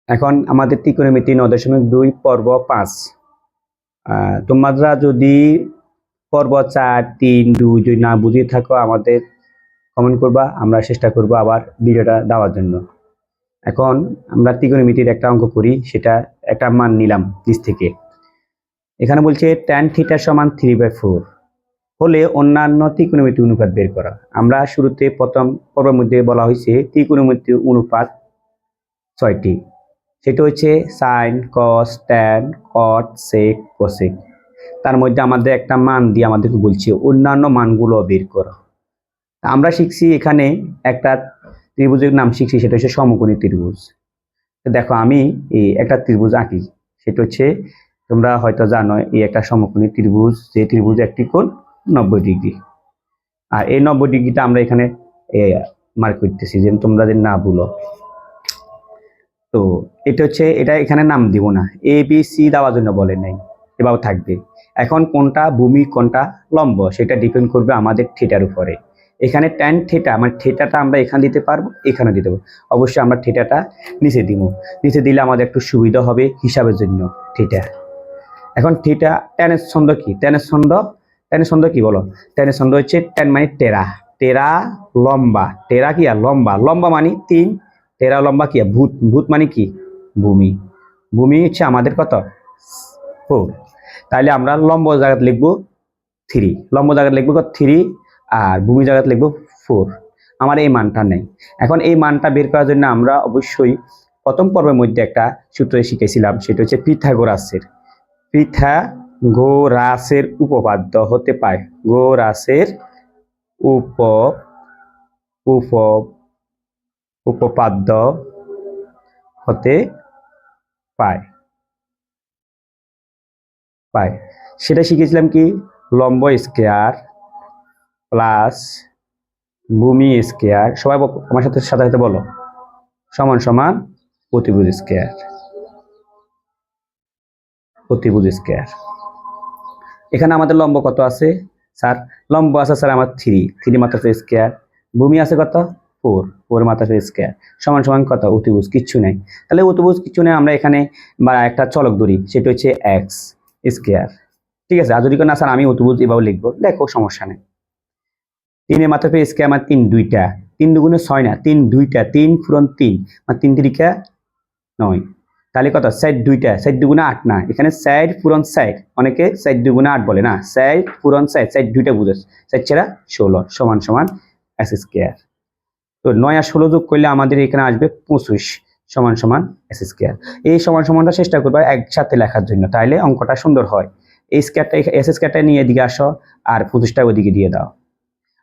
এখন আমাদের ত্রিকোণমিতি 9.2 পর্ব 5। তোমরা যদি পর্ব 4, 3, 2 যদি না বুঝে থাকো আমাদের কমেন্ট করবা, আমরা চেষ্টা করব আবার ভিডিওটা দেওয়ার জন্য। এখন আমরা ত্রিকোণমিতির একটা অঙ্ক করি, সেটা একটা মান নিলাম নিচ থেকে। এখানে বলছে tan θ = 3/4 হলে অন্যান্য ত্রিকোণমিতি অনুপাত বের করা। আমরা শুরুতে প্রথম পর্বের মধ্যে বলা হয়েছে ত্রিকোণমিতি অনুপাত 6টি, সেটা হচ্ছে সাইন, কস, ট্যান, কট, সেক, কোসেক। তার মধ্যে আমাদের একটা মান দিয়ে আমাদেরকে বলছে অন্যান্য মানগুলো বের করো। আমরা শিখছি এখানে একটা ত্রিভুজের নাম শিখছি, সেটা হচ্ছে সমকোণী ত্রিভুজ। দেখো আমি এই একটা ত্রিভুজ আঁকি, সেটা হচ্ছে তোমরা হয়তো জানো এই একটা সমকোণী ত্রিভুজ, যে ত্রিভুজ একটি কোণ 90 ডিগ্রি। আর এই 90 ডিগ্রিটা আমরা এখানে মার্ক করতেছি যেন তোমরা যেন না ভুলো। তো এটা হচ্ছে, এটা এখানে নাম দিব না, এ বি সি দেওয়ার জন্য বলে নাই, এভাবে থাকবে। এখন কোনটা ভূমি কোনটা লম্ব সেটা ডিপেন্ড করবে আমাদের থিটার উপরে। এখানে ট্যান থিটা মানে থিটাটা আমরা এখানে দিতে পারবো, এখানে দিতে পারবো। অবশ্যই আমরা থিটাটা নিচে দিব, নিচে দিলে আমাদের একটু সুবিধা হবে হিসাবের জন্য থিটা। এখন থিটা ট্যানের ছন্দ কি? ট্যানের ছন্দ কি বলো? ট্যানের ছন্দ হচ্ছে ট্যান মানে টেরা, টেরা লম্বা, টেরা কি আর লম্বা, লম্বা মানে 3, টেরা লম্বা কি? ভূত, ভূত মানে কি? ভূমি, ভূমি হচ্ছে আমাদের কত? 4। তাহলে আমরা লম্ব জায়গাতে লিখবো 3, লম্ব জায়গাতে লিখবো 3 আর ভূমি জায়গাতে লিখবো 4। আমার এই মানটা নেই। এখন এই মানটা বের করার জন্য আমরা অবশ্যই প্রথম পর্বের মধ্যে একটা সূত্র শিখেছিলাম, সেটা হচ্ছে পিথাগোরাসের উপপাদ্য হতে পায়, গোরাসের উপপাদ্য হতে পায়। সেটা শিখেছিলাম কি? লম্ব স্কয়ার প্লাস ভূমি স্কয়ার, সবাই আমার সাথে সাথে বলো, সমান সমান অতিভুজ স্কয়ার। এখানে আমাদের লম্ব কত আছে স্যার? লম্ব আছে স্যার আমার 3 মাত্রা স্কয়ার, ভূমি আছে কত? 4 মাত্রা স্কয়ার, সমান সমান কত? অতিভুজ কিচ্ছু নেই। তাহলে অতিভুজ কিচ্ছু নেই, আমরা এখানে একটা চলক ধরি, সেটা হচ্ছে এক্স স্কয়ার। ঠিক আছে, আর যদি না স্যার আমি অতিভুজ এভাবে লিখবো, দেখো সমস্যা নেই। 3 মাত্রা স্কয়ার মানে 3 দুইটা, 3 দুগুণে 6 না, 3 দুইটা, 3 পূরণ 3 মানে 3 3 9। তাহলে কত? 4 দুইটা, 4 দুগুণে 8 না, এখানে 4 পূরণ 4, অনেকে 4 দুগুণে 8 বলে না, 4 পূরণ 4, 4 দুইটা বুঝে, 4 × 16 সমান সমান এস স্কয়ার। তো 9 আর 16 যোগ করলে আমাদের এখানে আসবে 25 সমান সমান এস স্কয়ার। এই সমান সমানটা চেষ্টা করবা একসাথে লেখার জন্য, তাইলে অঙ্কটা সুন্দর হয়। এই স্কয়ারটা, এস স্কয়ারটা নিয়ে এদিকে আসো আর 25টা ওইদিকে দিয়ে দাও।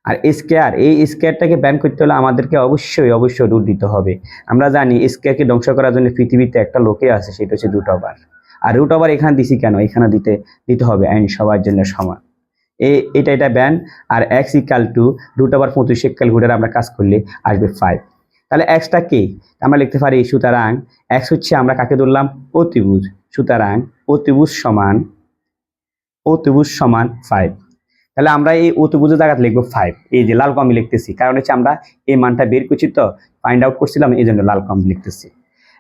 আর স্কয়ার, এই স্কয়ারটাকে ব্যান করতে হলে আমাদেরকে অবশ্যই রুট দিতে হবে। আমরা জানি স্কয়ারকে ধ্বংস করার জন্য পৃথিবীতে একটা লোকে আছে, সেটা হচ্ছে রুট ওভার। আর রুট ওভার এখানে দিছি কেন? এখানে দিতে হবে আইন সবার জন্য সমান, এটা ব্যান। আর x equal to root over 25 calculator আমরা কাজ করলে আসবে 5। তাহলে এক্সটা কি? আমরা লিখতে পারি, সুতরাং এক্স হচ্ছে, আমরা কাকে ধরলাম? অতিভুজ। সুতরাং অতিভুজ সমান 5। তাহলে আমরা এই অতিভুজের জায়গাতে লিখবো 5, এই যে লাল কমে লিখতেছি, কারণ হচ্ছে আমরা এই মানটা বের করছি, তো ফাইন্ড আউট করছিলাম, এই জন্য লাল কমে লিখতেছি।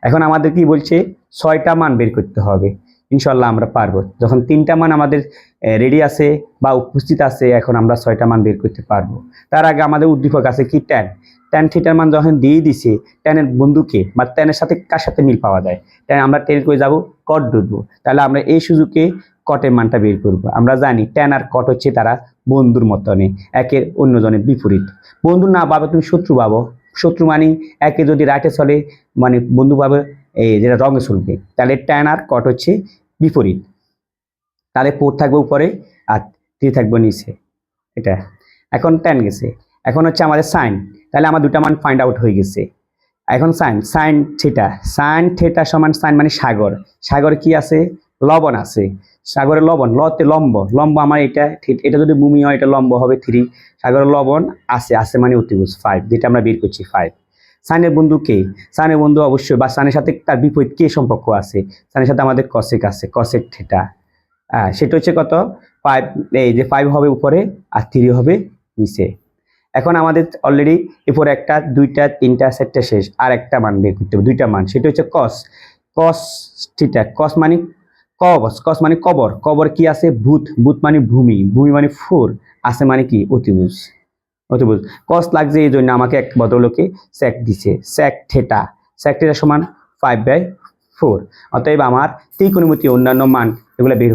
এখন আমাদের কি বলছে? 6টা মান বের করতে হবে। ইনশাল্লাহ আমরা পারবো, যখন 3টা মান আমাদের রেডি আছে বা উপস্থিত আছে, এখন আমরা 6টা মান বের করতে পারবো। তার আগে আমাদের উদ্দীপক আছে কি? ট্যান থিটার মান যখন দিয়ে দিছে, ট্যানের বন্ধুকে বা ট্যানের সাথে কার সাথে মিল পাওয়া যায়? ট্যান, আমরা টেন করে যাবো, কট ধরবো। তাহলে আমরা এই সুযোগে কটের মানটা বের করবো। আমরা জানি ট্যান আর কট হচ্ছে তারা বন্ধুর মতনে, একের অন্যজনের বিপরীত। বন্ধু না পাবে তুমি শত্রু পাবো, শত্রু মানে একে যদি রাইটে চলে মানে বন্ধু পাবে এই যেটা রঙে চলবে। তাহলে ট্যান আর কট হচ্ছে বিপরীত। তাহলে 4 থাকবে উপরে আর 3 থাকবে নিচে, এটা। এখন ট্যান গেছে, এখন হচ্ছে আমাদের সাইন। তাহলে আমার দুটা মান ফাইন্ড আউট হয়ে গেছে। এখন সাইন থিটা সমান, সাইন মানে সাগর, সাগর কি আছে? লবণ আছে, সাগরের লবণ, লতে লম্ব আমার এটা যদি ভূমি হয় এটা লম্ব হবে 3, সাগরের লবণ আছে মানে অতিভুজ 5, যেটা আমরা বের করছি 5। সাইনের বন্ধু কে? সাইনের বন্ধু অবশ্যই, বা সাইনের সাথে তার বিপরীত কে সম্পর্ক আছে? সাইনের সাথে আমাদের কসেক আছে, কসেক থিটা। সেটা হচ্ছে কত? 5, এই যে 5 হবে উপরে আর 3 হবে নিচে। এখন আমাদের অলরেডি এরপরে 1, 2, 3, 4টা শেষ, আর একটা মান বের করতে হবে, 2টা মান, সেটা হচ্ছে কস। কস থিটা, কস মানে কবস, কস মানে কবর, কবর কি আছে ভূত, ভূত মানে ভূমি, ভূমি মানে 4, আছে মানে কি অতিভুজ, অতিভুজ। কস লাগছে এই জন্য আমাকে এক ভদ্রলোকে sec দিছে, sec থিটা, sec থিটা সমান 5/4। অতএব আমার ত্রিকোণমিতির অন্যান্য মান এগুলো বের